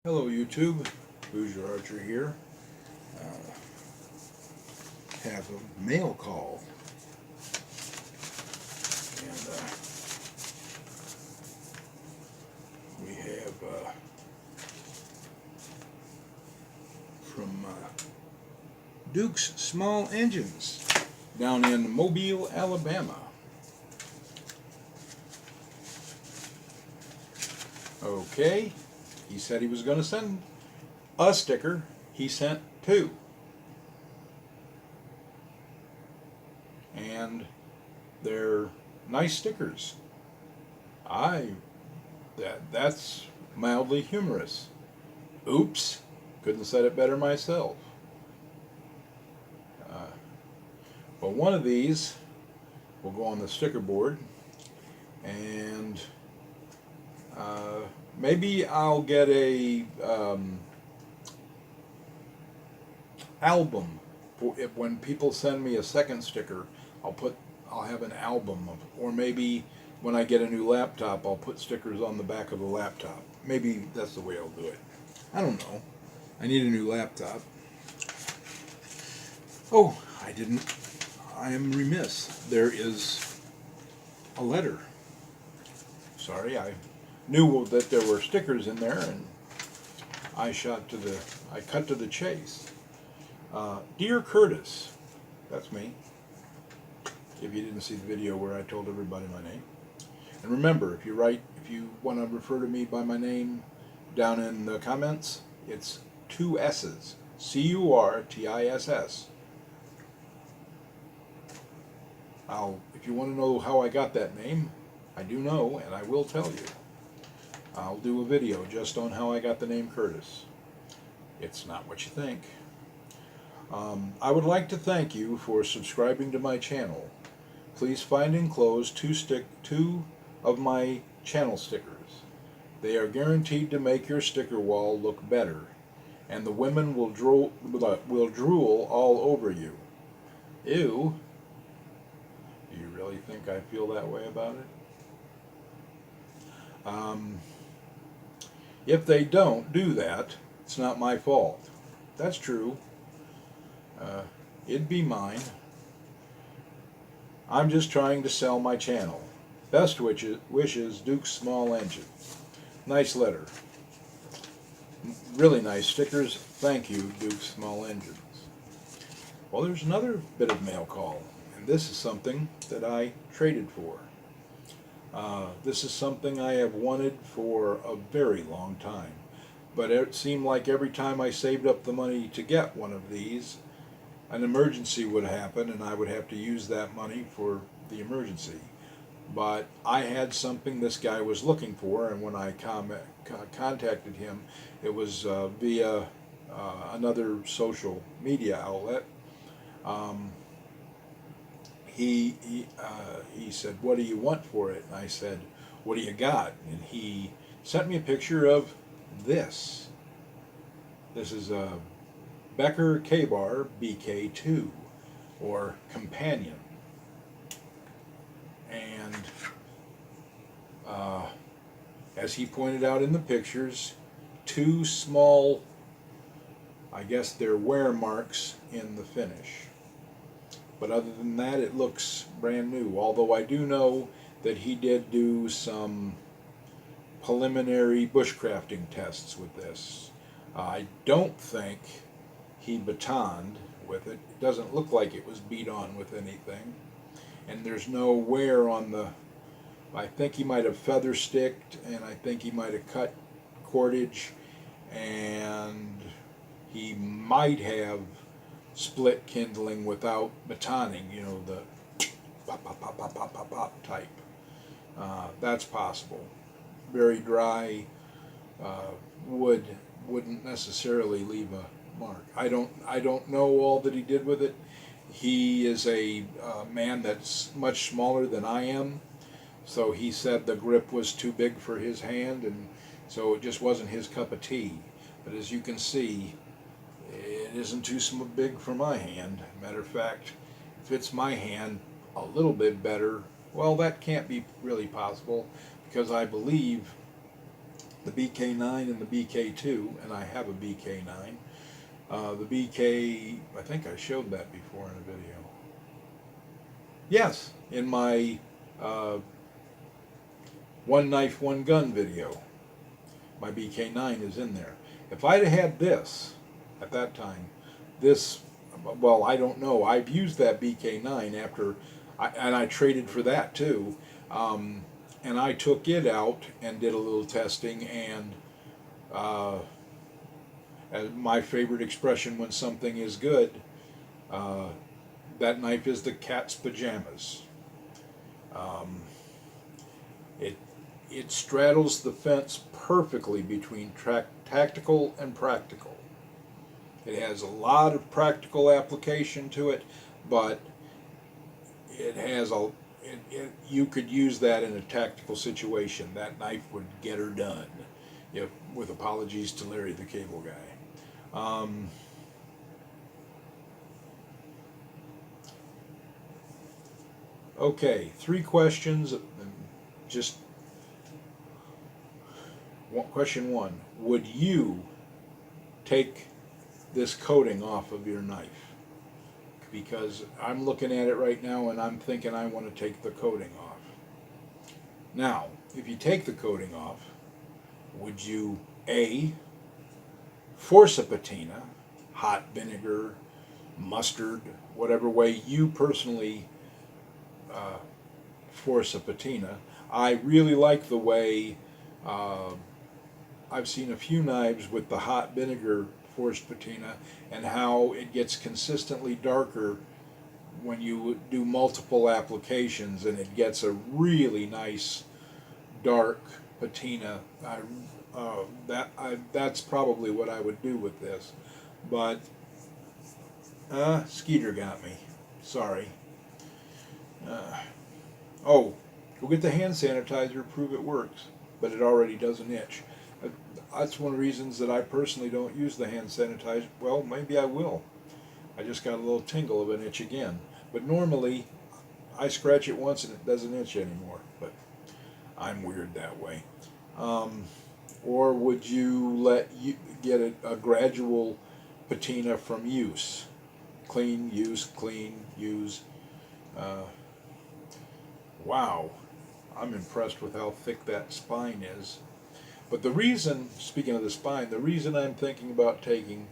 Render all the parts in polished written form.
Hello YouTube, Hoosier Archer here. Uh, have a mail call, and we have from Duke's Small Engines down in Mobile, Alabama. Okay, he said he was going to send a sticker. He sent two, and they're nice stickers. I that's mildly humorous. Oops, couldn't have said it better myself. Uh, but one of these will go on the sticker board, and uh, maybe I'll get a album. When people send me a second sticker, I'll put I'll have an album of, or maybe when I get a new laptop, I'll put stickers on the back of the laptop. Maybe that's the way I'll do it. I don't know. I need a new laptop. Oh, I didn't. I am remiss. There is a letter. Sorry, I knew that there were stickers in there, and I cut to the chase. Dear Curtis, that's me. If you didn't see the video where I told everybody my name. And remember, if you want to refer to me by my name down in the comments, it's two S's. Curtiss. If you want to know how I got that name, I do know, and I will tell you. I'll do a video just on how I got the name Curtis. It's not what you think. I would like to thank you for subscribing to my channel. Please find enclosed two of my channel stickers. They are guaranteed to make your sticker wall look better, and the women will drool all over you. Ew. Do you really think I feel that way about it? If they don't do that, it's not my fault. That's true. It'd be mine. I'm just trying to sell my channel. Best wishes, Duke's Small Engine. Nice letter. Really nice stickers. Thank you, Duke's Small Engines. Well, there's another bit of mail call, and this is something that I traded for. This is something I have wanted for a very long time, but it seemed like every time I saved up the money to get one of these, an emergency would happen and I would have to use that money for the emergency. But I had something this guy was looking for, and when I contacted him, it was via another social media outlet. Um, he said, "What do you want for it?" And I said, "What do you got?" And he sent me a picture of this. This is a Becker Ka-Bar BK2, or Companion. And as he pointed out in the pictures, two small, I guess they're wear marks in the finish. But other than that, it looks brand new. Although I do know that he did do some preliminary bushcrafting tests with this. I don't think he batoned with it. It doesn't look like it was beat on with anything. And there's no wear on the, I think he might have feather sticked, and I think he might have cut cordage, and he might have split kindling without batoning, you know, the pop, pop, pop, pop, pop, pop, pop type. That's possible. Very dry wood wouldn't necessarily leave a mark. I don't know all that he did with it. He is a man that's much smaller than I am, so he said the grip was too big for his hand, and so it just wasn't his cup of tea. But as you can see, it isn't too big for my hand. Matter of fact, it fits my hand a little bit better. Well, that can't be really possible, because I believe the BK9 and the BK2, and I have a BK9. The BK, I think I showed that before in a video. Yes, in my one knife, one gun video. My BK9 is in there. If I'd have had this at that time, this, well, I don't know. I've used that BK9 after, and I traded for that too. And I took it out and did a little testing, and my favorite expression when something is good, that knife is the cat's pajamas. It straddles the fence perfectly between tactical and practical. It has a lot of practical application to it, but it has you could use that in a tactical situation. That knife would get her done, with apologies to Larry the Cable Guy. Okay, 3 questions. Just question 1. Would you take this coating off of your knife? Because I'm looking at it right now and I'm thinking I want to take the coating off. Now, if you take the coating off, would you A, force a patina, hot vinegar, mustard, whatever way you personally force a patina? I really like the way I've seen a few knives with the hot vinegar forced patina, and how it gets consistently darker when you do multiple applications, and it gets a really nice dark patina. That's probably what I would do with this. But Skeeter got me. Sorry. Oh, go get the hand sanitizer, prove it works, but it already doesn't itch. That's one of the reasons that I personally don't use the hand sanitizer. Well, maybe I will. I just got a little tingle of an itch again. But normally, I scratch it once and it doesn't itch anymore. But I'm weird that way. Or would you get a gradual patina from use? Clean, use, clean, use. Wow, I'm impressed with how thick that spine is. But the reason, speaking of the spine, the reason I'm thinking about taking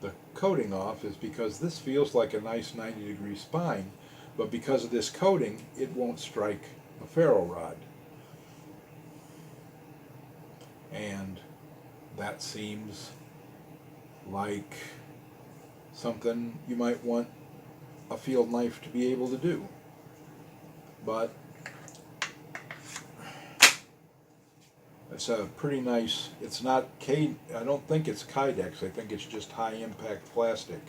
the coating off is because this feels like a nice 90-degree spine, but because of this coating, it won't strike a ferro rod. And that seems like something you might want a field knife to be able to do. But it's a pretty nice, it's not I don't think it's Kydex, I think it's just high impact plastic.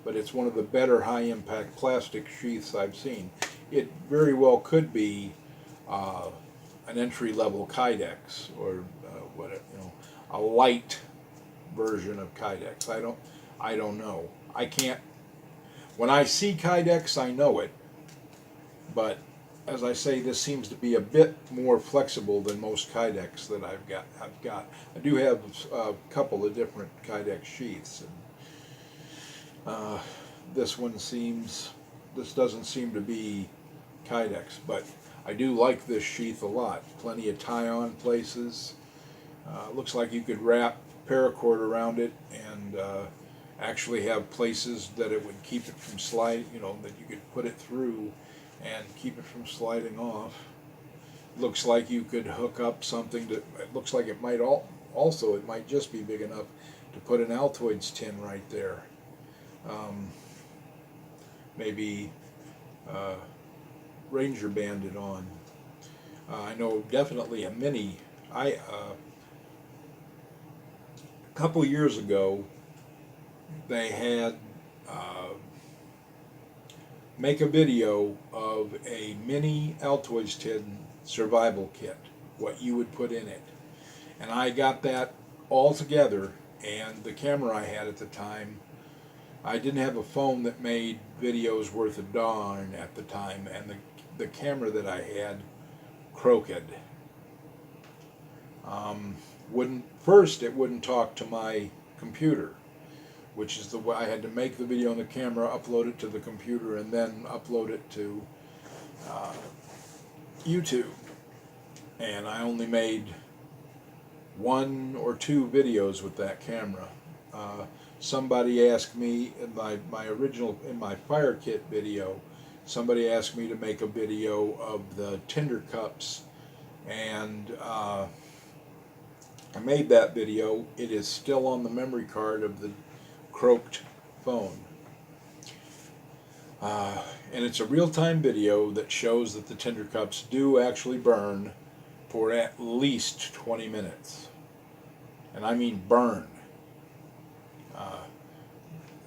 But it's one of the better high impact plastic sheaths I've seen. It very well could be an entry level Kydex, or a light version of Kydex. I don't know. I can't, when I see Kydex I know it, but as I say, this seems to be a bit more flexible than most Kydex that I've got. I do have a couple of different Kydex sheaths, and this doesn't seem to be Kydex, but I do like this sheath a lot. Plenty of tie-on places. Looks like you could wrap paracord around it and actually have places that it would keep it from sliding, that you could put it through and keep it from sliding off. Looks like you could hook up something it looks like it might also, it might just be big enough to put an Altoids tin right there. Maybe Ranger band it on. I know definitely a mini. A couple years ago they had make a video of a mini Altoids tin survival kit, what you would put in it. And I got that all together, and the camera I had at the time, I didn't have a phone that made videos worth a darn at the time, and the camera that I had crooked. it wouldn't talk to my computer, which is the way I had to make the video on the camera, upload it to the computer, and then upload it to YouTube. And I only made 1 or 2 videos with that camera. Somebody asked me in my fire kit video, somebody asked me to make a video of the tinder cups, and I made that video. It is still on the memory card of the croaked phone. And it's a real-time video that shows that the tinder cups do actually burn for at least 20 minutes. And I mean burn.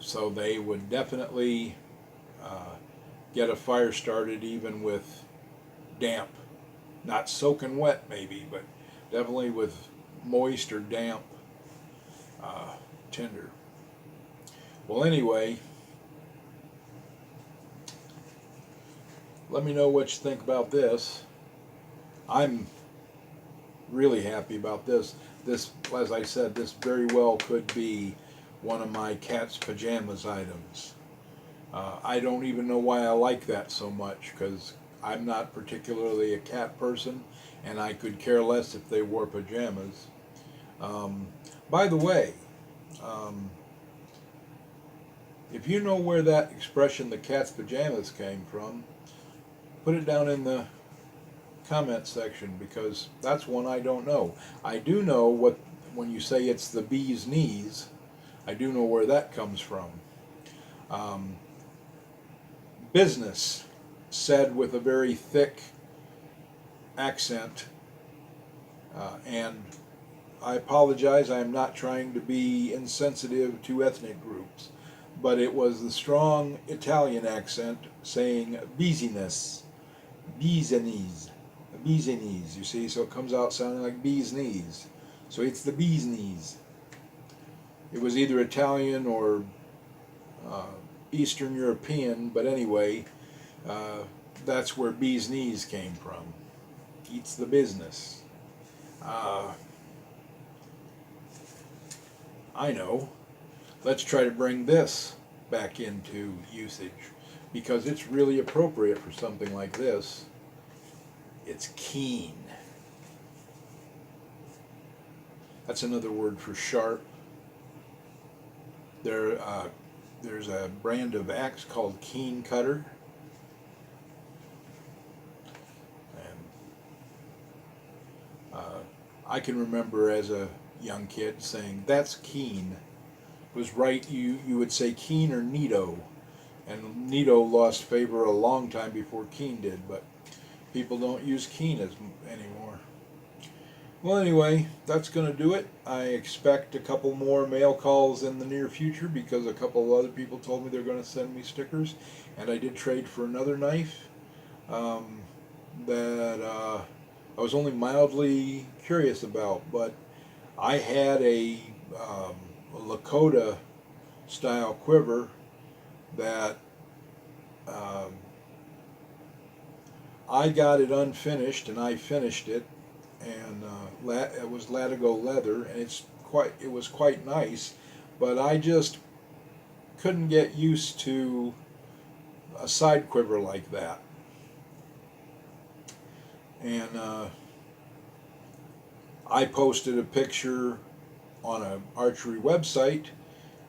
So they would definitely get a fire started even with damp. Not soaking wet maybe, but definitely with moist or damp tinder. Well, anyway, let me know what you think about this. I'm really happy about this. This, as I said, this very well could be one of my cat's pajamas items. I don't even know why I like that so much, because I'm not particularly a cat person, and I could care less if they wore pajamas. By the way, if you know where that expression, the cat's pajamas, came from, put it down in the comment section, because that's one I don't know. I do know when you say it's the bee's knees, I do know where that comes from. Business, said with a very thick accent, and I apologize, I am not trying to be insensitive to ethnic groups, but it was the strong Italian accent saying business, business, business, you see, so it comes out sounding like bee's knees. So it's the bee's knees. It was either Italian or Eastern European, but anyway, that's where bee's knees came from. Eats the business. I know. Let's try to bring this back into usage, because it's really appropriate for something like this. It's keen. That's another word for sharp. There's a brand of axe called Keen Cutter. And I can remember as a young kid saying, "That's keen." It was right, you would say keen or neato. And neato lost favor a long time before keen did, but people don't use keen anymore. Well, anyway, that's going to do it. I expect a couple more mail calls in the near future, because a couple of other people told me they're going to send me stickers, and I did trade for another knife that I was only mildly curious about, but I had a Lakota style quiver that I got it unfinished, and I finished it, and it was Latigo leather, and it was quite nice, but I just couldn't get used to a side quiver like that. And I posted a picture on an archery website,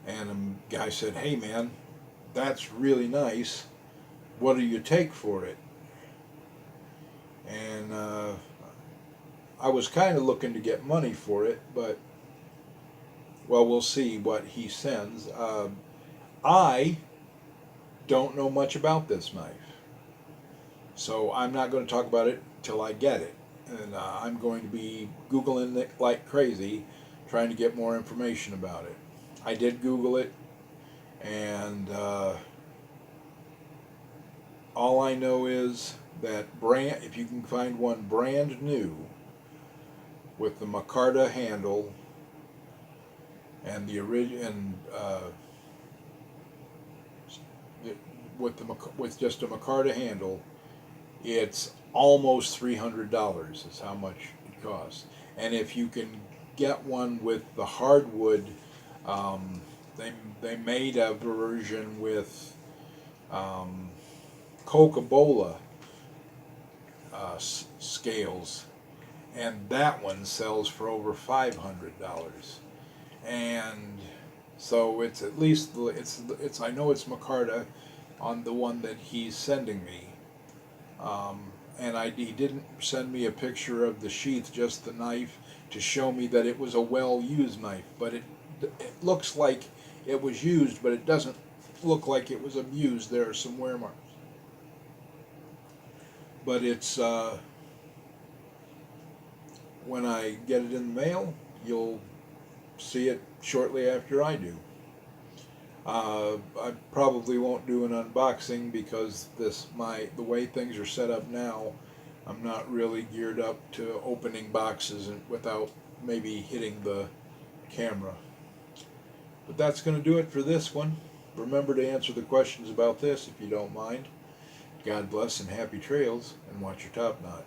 and a guy said, "Hey man, that's really nice. What do you take for it?" And I was kind of looking to get money for it, but, well, we'll see what he sends. I don't know much about this knife, so I'm not going to talk about it till I get it. And I'm going to be Googling it like crazy, trying to get more information about it. I did Google it, and all I know is that if you can find one brand new with the micarta handle and the with just a micarta handle, it's almost $300 is how much it costs. And if you can get one with the hardwood. Um, they made a version with Coca-Cola scales, and that one sells for over $500. And so it's at least it's I know it's Micarta on the one that he's sending me. And he didn't send me a picture of the sheath, just the knife, to show me that it was a well-used knife. But it looks like it was used, but it doesn't look like it was abused. There are some wear marks. But it's when I get it in the mail, you'll see it shortly after I do. I probably won't do an unboxing because the way things are set up now, I'm not really geared up to opening boxes without maybe hitting the camera. But that's going to do it for this one. Remember to answer the questions about this if you don't mind. God bless and happy trails, and watch your top knot.